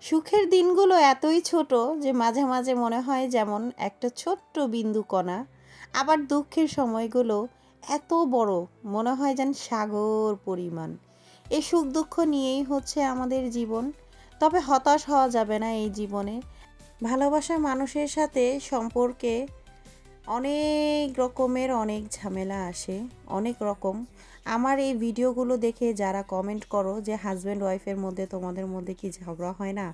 সুখের দিনগুলো এতই ছোট যে মাঝে মাঝে মনে হয় যেমন একটা ছোট্ট বিন্দু কণা, আবার দুঃখের সময়গুলো এত বড়, মনে হয় যেন সাগর পরিমাণ। এই সুখ দুঃখ নিয়েই হচ্ছে আমাদের জীবন। তবে হতাশ হওয়া যাবে না এই জীবনে। ভালোবাসার মানুষের সাথে সম্পর্কে অনেক রকমের অনেক ঝামেলা আসে, অনেক রকম। আমার এই ভিডিওগুলো দেখে যারা কমেন্ট করো যে হাজব্যান্ড ওয়াইফের মধ্যে তোমাদের মধ্যে কি ঝগড়া হয় না,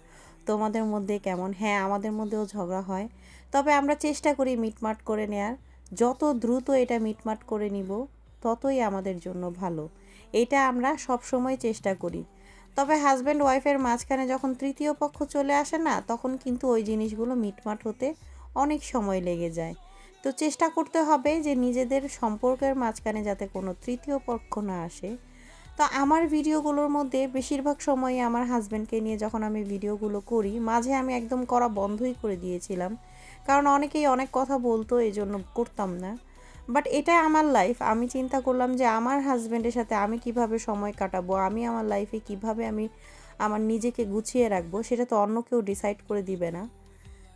তোমাদের মধ্যে কেমন, হ্যাঁ আমাদের মধ্যেও ঝগড়া হয়। তবে আমরা চেষ্টা করি মিটমাট করে নেয়ার। যত দ্রুত এটা মিটমাট করে নিব ততই আমাদের জন্য ভালো, এটা আমরা সব সময় চেষ্টা করি। তবে হাজব্যান্ড ওয়াইফের মাঝখানে যখন তৃতীয় পক্ষ চলে আসে না, তখন কিন্তু ওই জিনিসগুলো মিটমাট হতে অনেক সময় লেগে যায়। তো চেষ্টা করতে হবে যে নিজেদের সম্পর্কের মাঝখানে যাতে কোনো তৃতীয় পক্ষ না আসে। তো আমার ভিডিওগুলোর মধ্যে বেশিরভাগ সময়ই আমার হাজব্যান্ডকে নিয়ে যখন আমি ভিডিওগুলো করি, মাঝে আমি একদম করা বন্ধই করে দিয়েছিলাম, কারণ অনেকেই অনেক কথা বলতো, এই জন্য করতাম না। বাট এটা আমার লাইফ, আমি চিন্তা করলাম যে আমার হাজব্যান্ডের সাথে আমি কিভাবে সময় কাটাবো, আমি আমার লাইফে কিভাবে আমি আমার নিজেকে গুছিয়ে রাখবো, সেটা তো অন্য কেউ ডিসাইড করে দিবে না।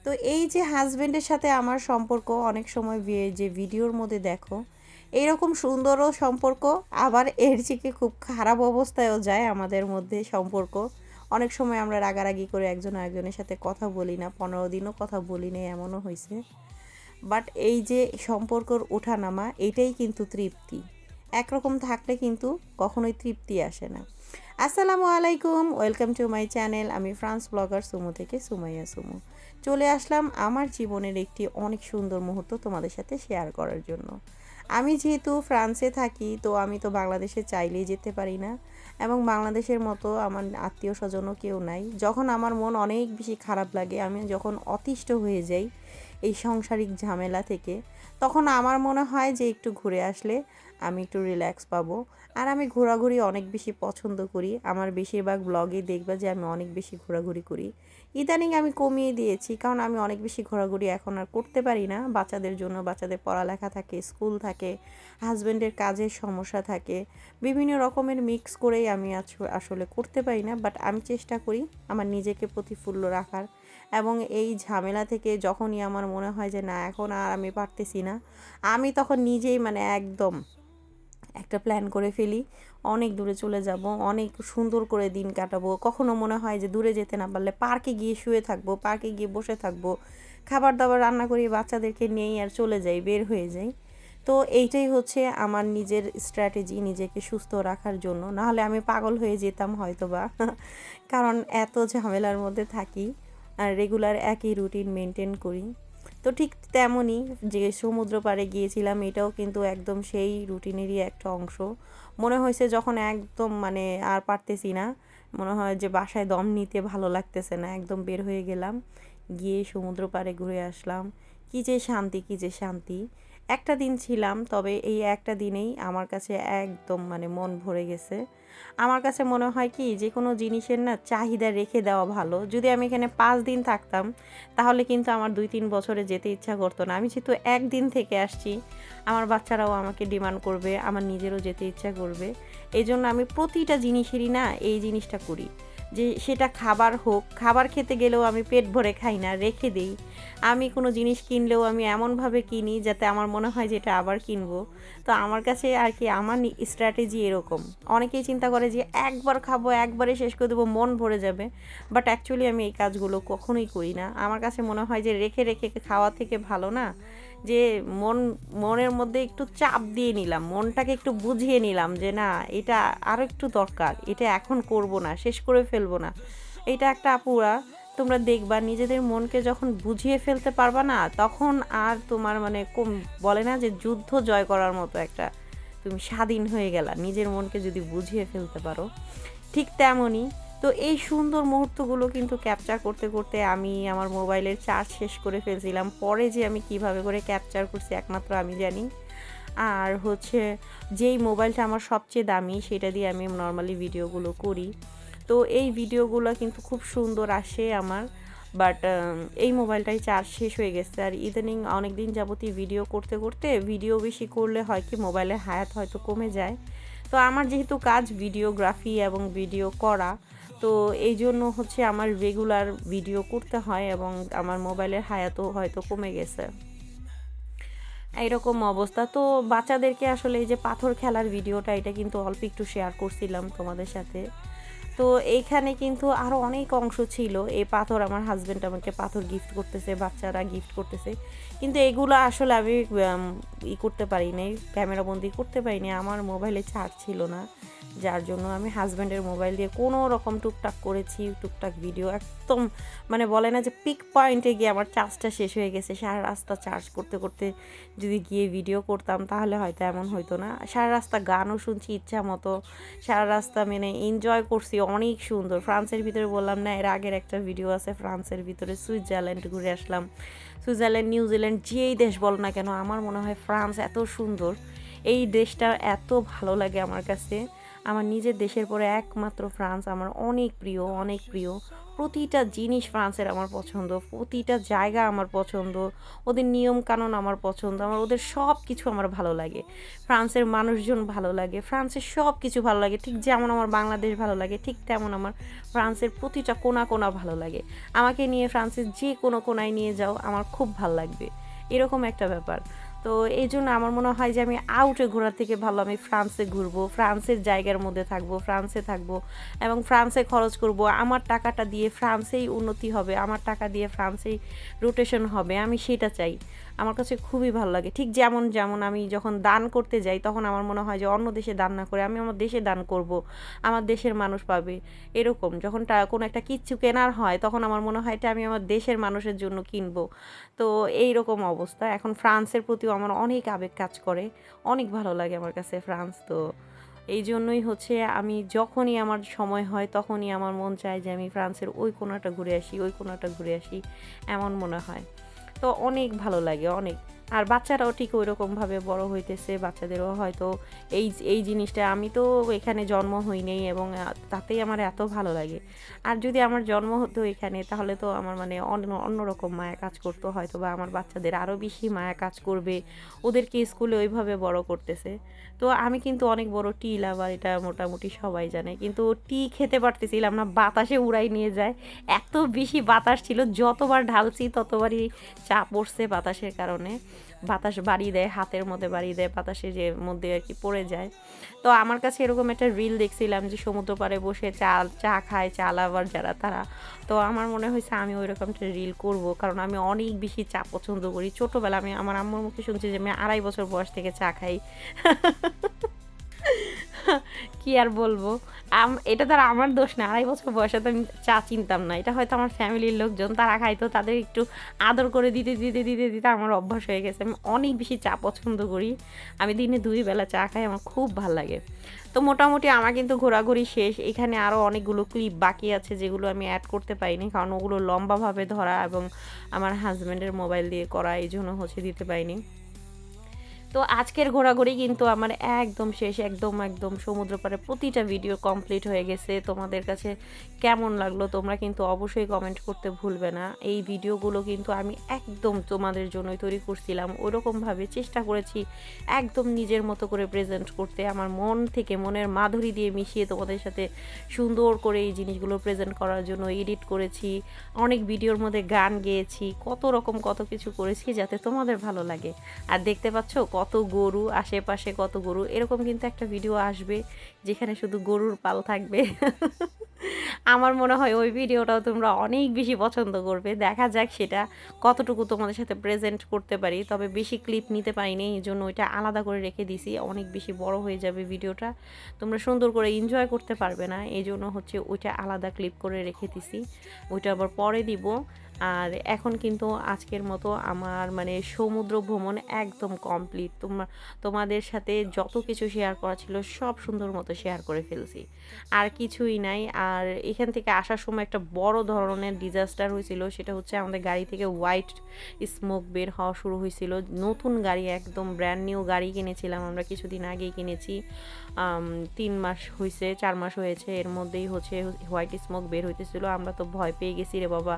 তো এই যে হাজব্যান্ডের সাথে আমার সম্পর্ক, অনেক সময় যে ভিডিওর মধ্যে দেখো এইরকম সুন্দরও সম্পর্ক, আবার এর থেকে খুব খারাপ অবস্থায়ও যায় আমাদের মধ্যে সম্পর্ক। অনেক সময় আমরা রাগারাগি করে একজন আরেকজনের সাথে কথা বলি না, 15 দিনও কথা বলি না, এমনও হয়েছে। বাট এই যে সম্পর্কর ওঠানামা, এটাই কিন্তু তৃপ্তি। একরকম থাকলে কিন্তু কখনোই তৃপ্তি আসে না। আসসালামু আলাইকুম, ওয়েলকাম টু মাই চ্যানেল। আমি ফ্রান্স ব্লগার সুমু থেকে সুমাইয়া সুমু চলে আসলাম আমার জীবনের একটি অনেক সুন্দর মুহূর্ত তোমাদের সাথে শেয়ার করার জন্য। আমি যেহেতু ফ্রান্সে থাকি, তো আমি তো বাংলাদেশে চাইলেই যেতে পারি না, এবং বাংলাদেশের মতো আমার আত্মীয় স্বজনও কেউ নাই। যখন আমার মন অনেক বেশি খারাপ লাগে, আমি যখন অতিষ্ঠ হয়ে যাই এই সাংসারিক ঝামেলা থেকে, তখন আমার মনে হয় যে একটু ঘুরে আসলে আমি একটু রিল্যাক্স পাবো। আর আমি ঘোরাঘুরি অনেক বেশি পছন্দ করি। আমার বেশিরভাগ ব্লগে দেখবা যে আমি অনেক বেশি ঘোরাঘুরি করি। ইদানিং আমি কমিয়ে দিয়েছি, কারণ আমি অনেক বেশি ঘোরাঘুরি এখন আর করতে পারি না, বাচ্চাদের জন্য। বাচ্চাদের পড়ালেখা থাকে, স্কুল থাকে, হাজব্যান্ডের কাজের সমস্যা থাকে, বিভিন্ন রকমের মিক্স করেই আমি আসলে করতে পারি না। বাট আমি চেষ্টা করি আমার নিজেকে প্রতিফুল্ল রাখার। এবং এই ঝামেলা থেকে যখনই আমার মনে হয় যে না এখন আর আমি পারতেছি না, আমি তখন নিজেই মানে একদম একটা প্ল্যান করে ফেলি, অনেক দূরে চলে যাব, অনেক সুন্দর করে দিন কাটাবো। কখনো মনে হয় যে দূরে যেতে না পারলে পার্কে গিয়ে শুয়ে থাকবো, পার্কে গিয়ে বসে থাকবো, খাবার দাবার রান্না করি, বাচ্চাদেরকে নিয়েই আর চলে যাই, বের হয়ে যাই। তো এইটাই হচ্ছে আমার নিজের স্ট্র্যাটেজি নিজেকে সুস্থ রাখার জন্য, নাহলে আমি পাগল হয়ে যেতাম হয়তো বা কারণ এত ঝামেলার মধ্যে থাকি আর রেগুলার একই রুটিন মেনটেন করি। তো ঠিক তেমনই যে সমুদ্র পাড়ে গিয়েছিলাম, এটাও কিন্তু একদম সেই রুটিনেরই একটা অংশ। মনে হয়েছে যখন একদম মানে আর পারতেছি না, মনে হয় যে বাসায় দম নিতে ভালো লাগতেছে না, একদম বের হয়ে গেলাম, গিয়ে সমুদ্র পাড়ে ঘুরে আসলাম। কী যে শান্তি, কী যে শান্তি। একটা দিন ছিলাম, তবে এই একটা দিনেই আমার কাছে একদম মানে মন ভরে গেছে। আমার কাছে মনে হয় কি, যে কোনো জিনিসের না চাহিদা রেখে দেওয়া ভালো। যদি আমি এখানে 5 দিন থাকতাম, তাহলে কিন্তু আমার 2-3 বছরে যেতে ইচ্ছা করতো না। আমি যেহেতু একদিন থেকে আসছি, আমার বাচ্চারাও আমাকে ডিমান্ড করবে, আমার নিজেরও যেতে ইচ্ছা করবে। এই জন্য আমি প্রতিটা জিনিসেরই না এই জিনিসটা করি, যে সেটা খাবার হোক, খাবার খেতে গেলেও আমি পেট ভরে খাই না, রেখে দেই। আমি কোনো জিনিস কিনলেও আমি এমনভাবে কিনি যাতে আমার মনে হয় যে এটা আবার কিনবো। তো আমার কাছে আর কি আমার স্ট্র্যাটেজি এরকম। অনেকেই চিন্তা করে যে একবার খাবো, একবারে শেষ করে দেবো, মন ভরে যাবে। বাট অ্যাকচুয়ালি আমি এই কাজগুলো কখনোই করি না। আমার কাছে মনে হয় যে রেখে রেখে খাওয়া থেকে ভালো না, যে মনের মধ্যে একটু চাপ দিয়ে নিলাম, মনটাকে একটু বুঝিয়ে নিলাম যে না এটা আরও একটু দরকার, এটা এখন করব না, শেষ করে ফেলবো না। এটা একটা আপুরা, তোমরা দেখবা নিজেদের মনকে যখন বুঝিয়ে ফেলতে পারবা না, তখন আর তোমার মানে বলে না যে যুদ্ধ জয় করার মতো একটা, তুমি স্বাধীন হয়ে গেলা নিজের মনকে যদি বুঝিয়ে ফেলতে পারো। ঠিক তেমনই। তো এই সুন্দর মুহূর্তগুলো কিন্তু ক্যাপচার করতে করতে আমি আমার মোবাইলের চার্জ শেষ করে ফেলছিলাম। পরে যে আমি কিভাবে করে ক্যাপচার করছি একমাত্র আমি জানি। আর হচ্ছে যেই মোবাইলটা আমার সবচেয়ে দামি, সেটা দিয়ে আমি নর্মালি ভিডিওগুলো করি। তো এই ভিডিওগুলো কিন্তু খুব সুন্দর আসে আমার। বাট এই মোবাইলটাই চার্জ শেষ হয়ে গেছে। আর ইদানিং অনেক দিন যাবতই ভিডিও করতে করতে, ভিডিও বেশি করলে হয় কি মোবাইলের হায়াত হয়তো কমে যায়। তো আমার যেহেতু কাজ ভিডিওগ্রাফি এবং ভিডিও করা, তো এই জন্য হচ্ছে আমার রেগুলার ভিডিও করতে হয় এবং আমার মোবাইলের হায়াতও হয়তো কমে গেছে। এইরকম অবস্থা। তো বাচ্চাদেরকে আসলে এই যে পাথর খেলার ভিডিওটা, এটা কিন্তু অল্প একটু শেয়ার করছিলাম তোমাদের সাথে। তো এইখানে কিন্তু আরও অনেক অংশ ছিল। এই পাথর আমার হাজব্যান্ড আমাকে পাথর গিফট করতেছে, বাচ্চারা গিফট করতেছে, কিন্তু এগুলো আসলে আমি করতে পারিনি, ক্যামেরাবন্দি করতে পারিনি, আমার মোবাইলে চার্জ ছিল না, যার জন্য আমি হাজব্যান্ডের মোবাইল দিয়ে কোনো রকম টুকটাক করেছি, টুকটাক ভিডিও একদম মানে বলে না যে পিক পয়েন্টে গিয়ে আমার চার্জটা শেষ হয়ে গেছে। সারা রাস্তা চার্জ করতে করতে যদি গিয়ে ভিডিও করতাম তাহলে হয়তো এমন হইতো না। সারা রাস্তা গানও শুনছি ইচ্ছা মতো, সারা রাস্তা মানে এনজয় করছি, অনেক সুন্দর। ফ্রান্সের ভিতরে বললাম না, এর আগের একটা ভিডিও আছে ফ্রান্সের ভিতরে, সুইজারল্যান্ড ঘুরে আসলাম। সুইজারল্যান্ড, নিউজিল্যান্ড, যেই দেশ বলো না কেন, আমার মনে হয় ফ্রান্স এত সুন্দর, এই দেশটা এত ভালো লাগে আমার কাছে। আমার নিজের দেশের পরে একমাত্র ফ্রান্স আমার অনেক প্রিয়, অনেক প্রিয়। প্রতিটা জিনিস ফ্রান্সের আমার পছন্দ, প্রতিটা জায়গা আমার পছন্দ, ওদের নিয়মকানুন আমার পছন্দ, আমার ওদের সব কিছু আমার ভালো লাগে। ফ্রান্সের মানুষজন ভালো লাগে, ফ্রান্সের সব কিছু ভালো লাগে। ঠিক যেমন আমার বাংলাদেশ ভালো লাগে, ঠিক তেমন আমার ফ্রান্সের প্রতিটা কোণা কোণা ভালো লাগে। আমাকে নিয়ে ফ্রান্সের যে কোনো কোণায় নিয়ে যাও আমার খুব ভালো লাগবে, এরকম একটা ব্যাপার। তো এই জন্য আমার মনে হয় যে আমি আউটে ঘোরার থেকে ভালো আমি ফ্রান্সে ঘুরবো, ফ্রান্সের জায়গার মধ্যে থাকবো, ফ্রান্সে থাকবো এবং ফ্রান্সে খরচ করব। আমার টাকাটা দিয়ে ফ্রান্সেই উন্নতি হবে, আমার টাকা দিয়ে ফ্রান্সেই রোটেশন হবে, আমি সেটা চাই। আমার কাছে খুবই ভালো লাগে। ঠিক যেমন যেমন আমি যখন দান করতে যাই তখন আমার মনে হয় যে অন্য দেশে দান না করে আমি আমার দেশে দান করব, আমার দেশের মানুষ পাবে। এরকম যখন কোনো একটা কিচ্ছু কেনার হয় তখন আমার মনে হয় এটা আমি আমার দেশের মানুষের জন্য কিনবো। তো এই রকম অবস্থা। এখন ফ্রান্সের প্রতিও আমার অনেক আবেগ কাজ করে, অনেক ভালো লাগে আমার কাছে ফ্রান্স। তো এই জন্যই হচ্ছে আমি যখনই আমার সময় হয় তখনই আমার মন চায় যে আমি ফ্রান্সের ওই কোণাটা ঘুরে আসি, ওই কোণাটা ঘুরে আসি, এমন মনে হয়। তো অনেক ভালো লাগে, অনেক। আর বাচ্চারাও ঠিক ওই রকমভাবে বড় হইতেছে, বাচ্চাদেরও হয়তো এই এই জিনিসটা, আমি তো এখানে জন্ম হইনি এবং তাতেই আমার এত ভালো লাগে। আর যদি আমার জন্ম হতো এখানে তাহলে তো আমার মানে অন্যরকম মায়া কাজ করতো, হয়তো বা আমার বাচ্চাদের আরও বেশি মায়া কাজ করবে, ওদেরকে স্কুলে ওইভাবে বড় করতেছে। তো আমি কিন্তু অনেক বড় টি লাভার, এটা মোটামুটি সবাই জানে, কিন্তু টি খেতে পারতেছিলাম না, বাতাসে উড়াই নিয়ে যায়, এত বেশি বাতাস ছিল, যতবার ঢালছি ততবারই চা পড়ছে বাতাসের কারণে। বাতাস বাড়িয়ে দেয়, হাতের মধ্যে বাড়িয়ে দেয়, বাতাসের যে মধ্যে আর কি পড়ে যায়। তো আমার কাছে এরকম একটা রিল দেখছিলাম যে সমুদ্র পাড়ে বসে চা খায় চা লাভার যারা, তারা। তো আমার মনে হয়েছে আমি ওই রকম একটা রিল করব, কারণ আমি অনেক বেশি চা পছন্দ করি। ছোটোবেলা আমি আমার আম্মুর মুখে শুনছি যে আমি 2.5 বছর বয়স থেকে চা খাই। কি আর বলবো, এটা তার আমার দোষ না, 2.5 বছর বয়সে তো আমি চা চিনতাম না, এটা হয়তো আমার ফ্যামিলির লোকজন তারা খাইতো, তাদের একটু আদর করে দিতে দিতে দিতে দিতে আমার অভ্যাস হয়ে গেছে। আমি অনেক বেশি চা পছন্দ করি, আমি দিনে 2 বেলা চা খাই, আমার খুব ভাল লাগে। তো মোটামুটি আমার কিন্তু ঘোরাঘুরি শেষ। এখানে আরও অনেকগুলো ক্লিপ বাকি আছে যেগুলো আমি অ্যাড করতে পারিনি, কারণ ওগুলো লম্বাভাবে ধরা এবং আমার হাজব্যান্ডের মোবাইল দিয়ে করা, এই জন্য হচ্ছে দিতে পারিনি। তো আজকের ঘোরাঘুরি কিন্তু আমার একদম শেষ, একদম একদম সমুদ্র পাড়ে প্রতিটা ভিডিও কমপ্লিট হয়ে গেছে। তোমাদের কাছে কেমন লাগলো তোমরা কিন্তু অবশ্যই কমেন্ট করতে ভুলবে না। এই ভিডিওগুলো কিন্তু আমি একদম তোমাদের জন্যই তৈরি করছিলাম, ওরকমভাবে চেষ্টা করেছি একদম নিজের মতো করে প্রেজেন্ট করতে, আমার মন থেকে মনের মাধুরী দিয়ে মিশিয়ে তোমাদের সাথে সুন্দর করে এই জিনিসগুলো প্রেজেন্ট করার জন্য এডিট করেছি, অনেক ভিডিওর মধ্যে গান গেয়েছি, কত রকম কত কিছু করেছি যাতে তোমাদের ভালো লাগে। আর দেখতে পাচ্ছ কত গরু, আশেপাশে কত গরু, এরকম কিন্তু একটা ভিডিও আসবে যেখানে শুধু গরুর পাল থাকবে। আমার মনে হয় ওই ভিডিওটাও তোমরা অনেক বেশি পছন্দ করবে। দেখা যাক সেটা কতটুকু তোমাদের সাথে প্রেজেন্ট করতে পারি, তবে বেশি ক্লিপ নিতে পারিনি, এই জন্য ওইটা আলাদা করে রেখে দিছি, অনেক বেশি বড় হয়ে যাবে ভিডিওটা, তোমরা সুন্দর করে এনজয় করতে পারবে না, এই জন্য হচ্ছে ওইটা আলাদা ক্লিপ করে রেখে দিছি, ওইটা আবার পরে দিব। আর এখন কিন্তু আজকের মতো আমার মানে সমুদ্র ভ্রমণ একদম কমপ্লিট। তোমাদের সাথে যত কিছু শেয়ার করা ছিল সব সুন্দর মতো শেয়ার করে ফেলছি, আর কিছুই নাই। আর এখান থেকে আসার সময় একটা বড় ধরনের ডিজাস্টার হয়েছিল, সেটা হচ্ছে আমাদের গাড়ি থেকে হোয়াইট স্মোক বের হওয়া শুরু হয়েছিল। নতুন গাড়ি, একদম ব্র্যান্ড নিউ গাড়ি কিনেছিলাম আমরা, কিছুদিন আগেই কিনেছি, 3 মাস হয়েছে, 4 মাস হয়েছে, এর মধ্যেই হচ্ছে হোয়াইট স্মোক বের হইতেছিল। আমরা তো ভয় পেয়ে গেছি রে বাবা,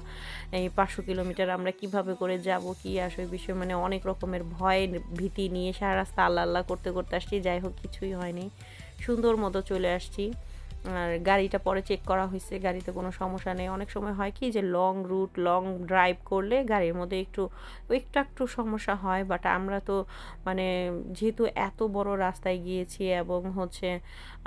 এই 500 কিলোমিটার আমরা কিভাবে করে যাব, কি আসলে বিষয়, মানে অনেক রকমের ভয় ভীতি নিয়ে সারা রাস্তা আল্লাহ আল্লাহ করতে করতে আসছি। যাই হোক, কিছুই হয়নি, সুন্দর মতো চলে আসছি। আর গাড়িটা পরে চেক করা হয়েছে, গাড়িতে কোনো সমস্যা নেই। অনেক সময় হয় কি যে লং রুট, লং ড্রাইভ করলে গাড়ির মধ্যে একটু সমস্যা হয়, বাট আমরা তো মানে যেহেতু এত বড় রাস্তায় গিয়েছি এবং হচ্ছে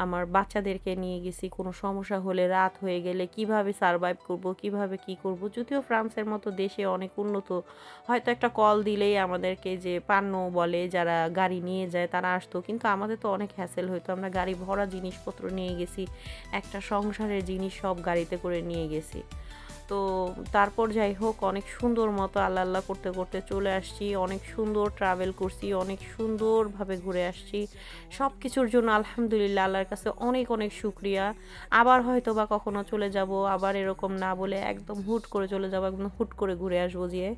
আমার বাচ্চাদেরকে নিয়ে গেছি, কোনো সমস্যা হলে রাত হয়ে গেলে কিভাবে সারভাইভ করব, কিভাবে কি করব। যদিও ফ্রান্সের মতো দেশে অনেক উন্নত, হয়তো একটা কল দিলেই আমাদেরকে যে পান্ন বলে যারা গাড়ি নিয়ে যায় তারা আসতো, কিন্তু আমাদের তো অনেক হ্যাসেল হইতো। আমরা গাড়ি ভরা জিনিসপত্র নিয়ে গেছি, একটা সংসারের জিনিস সব গাড়িতে করে নিয়ে গেছি। তো তারপর যাই হোক অনেক সুন্দর মতো আল্লাহ আল্লাহ করতে করতে চলে আসছি, অনেক সুন্দর ট্রাভেল করছি, অনেক সুন্দরভাবে ঘুরে আসছি। সব কিছুর জন্য আলহামদুলিল্লাহ আল্লাহর কাছে অনেক অনেক শুক্রিয়া। আবার হয়তো বা কখনো চলে যাব, আবার এরকম না বলে একদম হুট করে চলে যাব, একদম হুট করে ঘুরে আসবো গিয়ে।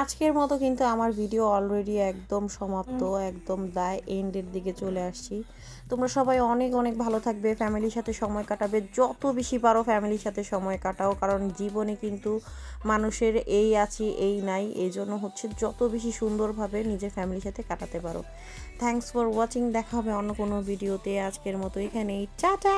আজকের মতো কিন্তু আমার ভিডিও অলরেডি একদম সমাপ্ত, একদম দায় এন্ডের দিকে চলে আসছি। তোমরা সবাই অনেক অনেক ভালো থাকবে, ফ্যামিলির সাথে সময় কাটাবে, যত বেশি পারো ফ্যামিলির সাথে সময় কাটাও, কারণ জীবনে কিন্তু মানুষের এই আছি এই নাই, এই জন্য হচ্ছে যত বেশি সুন্দরভাবে নিজের ফ্যামিলির সাথে কাটাতে পারো। থ্যাংকস ফর ওয়াচিং, দেখা হবে অন্য কোনো ভিডিওতে। আজকের মতো এখানেই, টাটা।